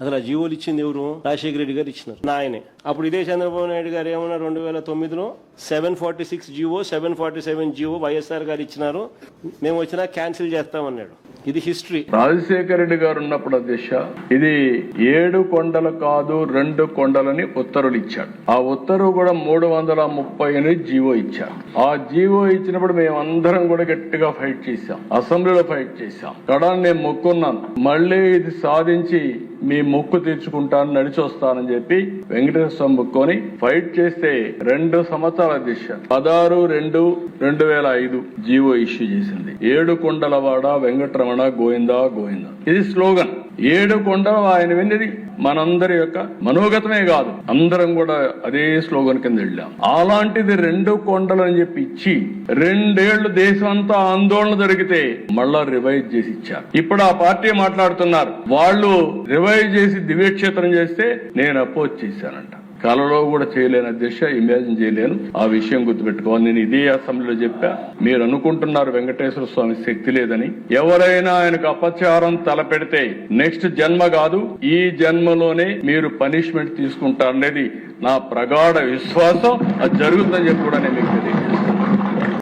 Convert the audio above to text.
అసలు ఆ జీవోలు ఇచ్చింది ఎవరు? రాజశేఖర రెడ్డి గారు ఇచ్చినారు, ఆయనే. అప్పుడు ఇదే చంద్రబాబు నాయుడు గారు ఏమన్నా 2009లో 746 జీవో 747 జీవో వైఎస్ఆర్ గారు ఇచ్చినారు, మేము వచ్చినా క్యాన్సిల్ చేస్తామన్నాడు. ఇది హిస్టరీ. రాజశేఖర రెడ్డి గారు ఉన్నప్పుడు అధ్యక్ష ఇది 7 కొండలు కాదు 2 కొండలని ఉత్తర్వులు ఇచ్చాడు. ఆ ఉత్తర్వు కూడా 338 జీవో ఇచ్చారు. ఆ జీవో ఇచ్చినప్పుడు మేమందరం కూడా గట్టిగా ఫైట్ చేశాం, అసెంబ్లీలో ఫైట్ చేశాం. కడాన్ని నేను మొక్కున్నాను, మళ్ళీ ఇది సాధించి మీ మొక్కు తీర్చుకుంటాను, నడిచి వస్తానని చెప్పి వెంకటేశ్వర స్వామి మొక్కుని ఫైట్ చేస్తే 2 సంవత్సరాల అధ్యక్ష 16/2/2005 జీవో ఇష్యూ చేసింది. 7 కొండలవాడ వెంకటరమణ గోవిందా గోవిందా. ఇది స్లోగన్. 7 కొండలు ఆయన విన్నది మనందరి యొక్క మనోగతమే కాదు, అందరం కూడా అదే స్లోగన్ కింద వెళ్ళాం. అలాంటిది 2 కొండలు అని చెప్పి ఇచ్చి 2 ఏళ్లు దేశం అంతా ఆందోళన జరిగితే మళ్ళా రివైజ్ చేసి ఇచ్చారు. ఇప్పుడు ఆ పార్టీ మాట్లాడుతున్నారు, వాళ్ళు రివైజ్ చేసి దివ్యక్షేత్రం చేస్తే నేను అపోజ్ చేశానంట. కలలో కూడా చేయలేను అధ్యక్ష, ఇమాజిన్ చేయలేను. ఆ విషయం గుర్తుపెట్టుకోవాలి. నేను ఇదే అసెంబ్లీలో చెప్పా. మీరు అనుకుంటున్నారు వెంకటేశ్వర స్వామి శక్తి లేదని. ఎవరైనా ఆయనకు అపచారం తలపెడితే నెక్స్ట్ జన్మ కాదు, ఈ జన్మలోనే మీరు పనిష్మెంట్ తీసుకుంటారనేది నా ప్రగాఢ విశ్వాసం. అది జరుగుతుందని చెప్పి కూడా నేను మీకు తెలియదు.